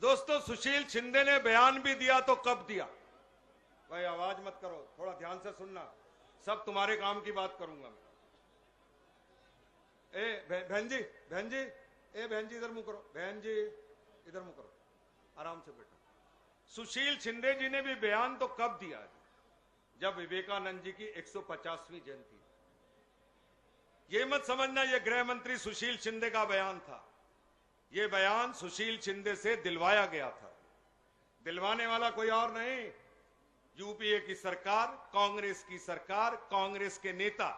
दोस्तों, सुशील शिंदे ने बयान भी दिया तो कब दिया? भाई आवाज मत करो, थोड़ा ध्यान से सुनना, सब तुम्हारे काम की बात करूंगा मैं। बहन जी, बहन जी, बहन जी इधर मुंह करो, बहन जी इधर मुंह करो, आराम से बैठो। सुशील शिंदे जी ने भी बयान तो कब दिया? जब विवेकानंद जी की 150वीं जयंती। ये मत समझना ये गृह मंत्री सुशील शिंदे का बयान था। ये बयान सुशील शिंदे से दिलवाया गया था। दिलवाने वाला कोई और नहीं, यूपीए की सरकार, कांग्रेस की सरकार, कांग्रेस के नेता।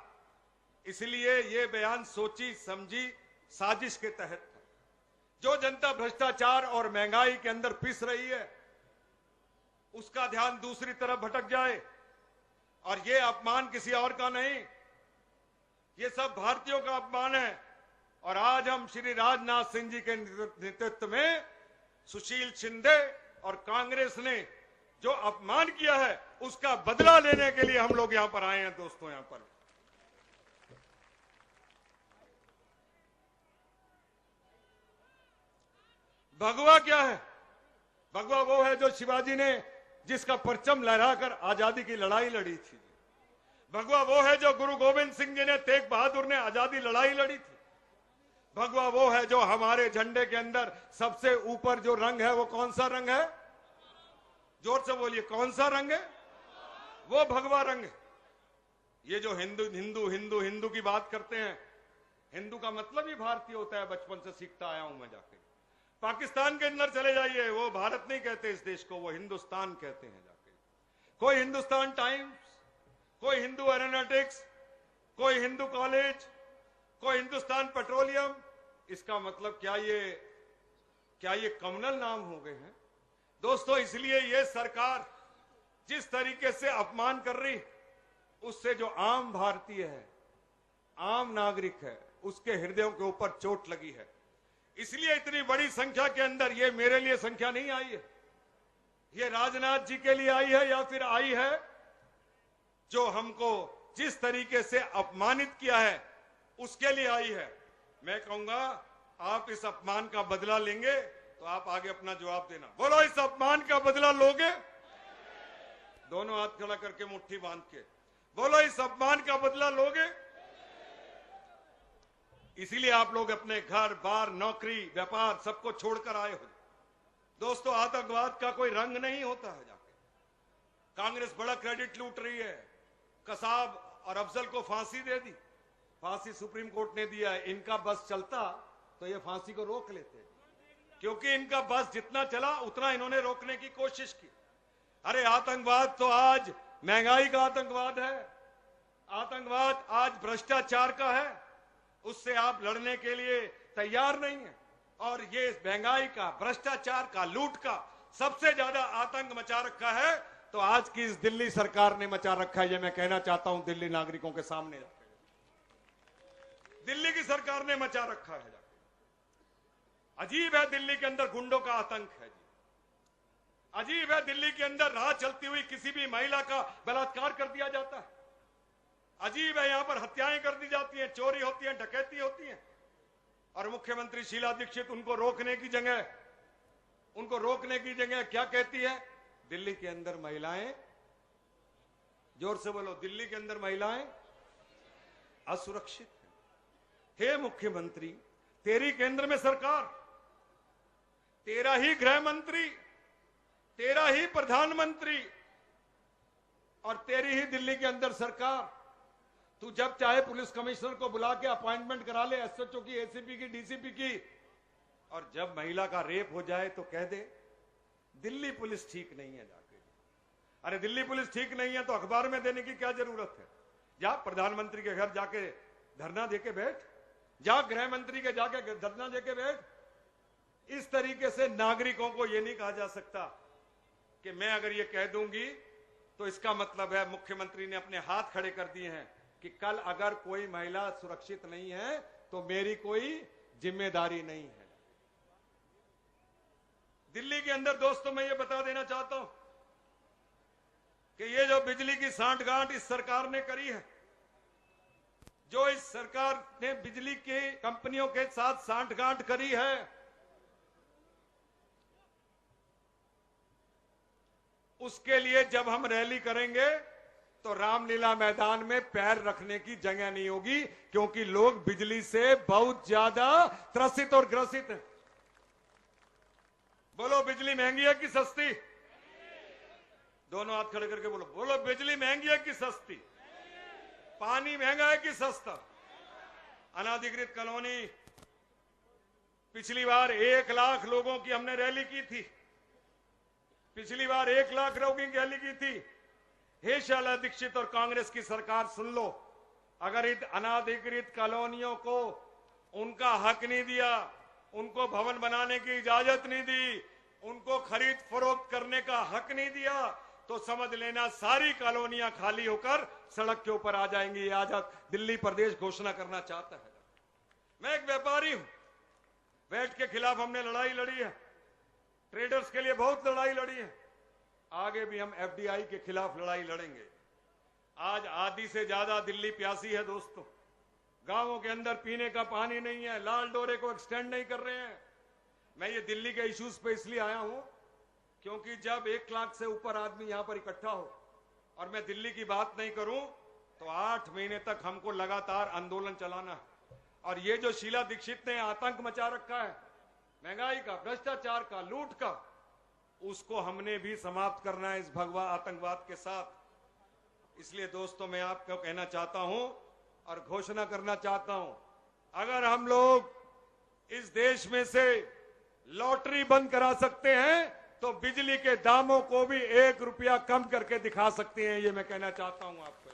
इसलिए ये बयान सोची समझी साजिश के तहत था। जो जनता भ्रष्टाचार और महंगाई के अंदर पिस रही है, उसका ध्यान दूसरी तरफ भटक जाए। और ये अपमान किसी और का नहीं, ये सब भारतीयों का अपमान है। और आज हम श्री राजनाथ सिंह जी के नेतृत्व में सुशील शिंदे और कांग्रेस ने जो अपमान किया है, उसका बदला लेने के लिए हम लोग यहां पर आए हैं। दोस्तों, यहां पर भगवा क्या है? भगवा वो है जो शिवाजी ने, जिसका परचम लहराकर आजादी की लड़ाई लड़ी थी। भगवा वो है जो गुरु गोविंद सिंह जी ने, तेग बहादुर ने आजादी लड़ाई लड़ी थी। भगवा वो है जो हमारे झंडे के अंदर सबसे ऊपर जो रंग है, वो कौन सा रंग है? जोर से बोलिए, कौन सा रंग है? वो भगवा रंग है। ये जो हिंदू हिंदू हिंदू हिंदू की बात करते हैं, हिंदू का मतलब ही भारतीय होता है, बचपन से सीखता आया हूं मैं। जाके पाकिस्तान के अंदर चले जाइए, वो भारत नहीं कहते इस देश को, वो हिंदुस्तान कहते हैं। जाके कोई हिंदुस्तान टाइम्स, कोई हिंदू एरोनॉटिक्स, कोई हिंदू कॉलेज, कोई हिंदुस्तान पेट्रोलियम। इसका मतलब क्या ये कम्युनल नाम हो गए हैं? दोस्तों, इसलिए ये सरकार जिस तरीके से अपमान कर रही, उससे जो आम भारतीय है, आम नागरिक है, उसके हृदयों के ऊपर चोट लगी है। इसलिए इतनी बड़ी संख्या के अंदर, ये मेरे लिए संख्या नहीं आई है, ये राजनाथ जी के लिए आई है, या फिर आई है जो हमको जिस तरीके से अपमानित किया है उसके लिए आई है। मैं कहूंगा, आप इस अपमान का बदला लेंगे तो आप आगे अपना जवाब देना। बोलो, इस अपमान का बदला लोगे? दोनों हाथ खड़ा करके मुट्ठी बांध के बोलो, इस अपमान का बदला लोगे? इसीलिए आप लोग अपने घर बार, नौकरी, व्यापार सबको छोड़कर आए हो। दोस्तों, आतंकवाद का कोई रंग नहीं होता है। जाके कांग्रेस बड़ा क्रेडिट लूट रही है। कसाब और अफजल को फांसी दे दी, फांसी सुप्रीम कोर्ट ने दिया है। इनका बस चलता तो ये फांसी को रोक लेते, क्योंकि इनका बस जितना चला उतना इन्होंने रोकने की कोशिश की। अरे आतंकवाद तो आज महंगाई का आतंकवाद है, आतंकवाद आज भ्रष्टाचार का है, उससे आप लड़ने के लिए तैयार नहीं है। और ये महंगाई का, भ्रष्टाचार का, लूट का सबसे ज्यादा आतंक मचा रखा है तो आज की इस दिल्ली सरकार ने मचा रखा है। ये मैं कहना चाहता हूं दिल्ली नागरिकों के सामने जाकर, दिल्ली की सरकार ने मचा रखा है। अजीब है, दिल्ली के अंदर गुंडों का आतंक है जी। अजीब है, दिल्ली के अंदर राह चलती हुई किसी भी महिला का बलात्कार कर दिया जाता है। अजीब है, यहां पर हत्याएं कर दी जाती हैं, चोरी होती है, डकैती होती है। और मुख्यमंत्री शीला दीक्षित उनको रोकने की जगह क्या कहती है? दिल्ली के अंदर महिलाएं, जोर से बोलो, दिल्ली के अंदर महिलाएं असुरक्षित हैं। हे मुख्यमंत्री, तेरी केंद्र में सरकार, तेरा ही गृह मंत्री, तेरा ही प्रधानमंत्री और तेरी ही दिल्ली के अंदर सरकार। तू जब चाहे पुलिस कमिश्नर को बुला के अपॉइंटमेंट करा ले, एसएचओ की, एसीपी की, डीसीपी की। और जब महिला का रेप हो जाए तो कह दे दिल्ली पुलिस ठीक नहीं है। जाके अरे दिल्ली पुलिस ठीक नहीं है तो अखबार में देने की क्या जरूरत है? जा प्रधानमंत्री के घर जाके धरना देके बैठ, जा गृह मंत्री के जाके धरना देके बैठ। इस तरीके से नागरिकों को यह नहीं कहा जा सकता कि मैं अगर ये कह दूंगी तो इसका मतलब है मुख्यमंत्री ने अपने हाथ खड़े कर दिए हैं कि कल अगर कोई महिला सुरक्षित नहीं है तो मेरी कोई जिम्मेदारी नहीं है। दिल्ली के अंदर दोस्तों, मैं ये बता देना चाहता हूं कि ये जो बिजली की सांठगांठ इस सरकार ने करी है, जो इस सरकार ने बिजली की कंपनियों के साथ सांठगांठ करी है, उसके लिए जब हम रैली करेंगे तो रामलीला मैदान में पैर रखने की जगह नहीं होगी, क्योंकि लोग बिजली से बहुत ज्यादा त्रसित और ग्रसित हैं। बोलो, बिजली महंगी है कि सस्ती? दोनों हाथ खड़े करके बोलो, बोलो बिजली महंगी है कि सस्ती? पानी महंगा है कि सस्ता? अनाधिकृत कॉलोनी, पिछली बार 1 लाख लोगों की हमने रैली की थी, पिछली बार 1 लाख लोगों की रैली की थी। हे शीला दीक्षित और कांग्रेस की सरकार, सुन लो, अगर इन अनाधिकृत कॉलोनियों को उनका हक नहीं दिया, उनको भवन बनाने की इजाजत नहीं दी, उनको खरीद फरोख्त करने का हक नहीं दिया, तो समझ लेना सारी कॉलोनियां खाली होकर सड़क के ऊपर आ जाएंगी। आजाद दिल्ली प्रदेश घोषणा करना चाहता है। मैं एक व्यापारी हूं, वैट के खिलाफ हमने लड़ाई लड़ी है, ट्रेडर्स के लिए बहुत लड़ाई लड़ी है, आगे भी हम एफडीआई के खिलाफ लड़ाई लड़ेंगे। आज आधी से ज्यादा दिल्ली प्यासी है दोस्तों, गांवों के अंदर पीने का पानी नहीं है, लाल डोरे को एक्सटेंड नहीं कर रहे हैं। मैं ये दिल्ली के इश्यूज पे इसलिए आया हूं क्योंकि जब 1 लाख से ऊपर आदमी यहां पर इकट्ठा हो, और मैं दिल्ली की बात नहीं करूं तो 8 महीने तक हमको लगातार आंदोलन चलाना है। और ये जो शीला दीक्षित ने आतंक मचा रखा है, महंगाई का, भ्रष्टाचार का, लूट का, उसको हमने भी समाप्त करना है इस भगवा आतंकवाद के साथ। इसलिए दोस्तों, मैं आपको कहना चाहता हूं और घोषणा करना चाहता हूं, अगर हम लोग इस देश में से लॉटरी बंद करा सकते हैं तो बिजली के दामों को भी 1 रुपया कम करके दिखा सकते हैं। ये मैं कहना चाहता हूं आपको।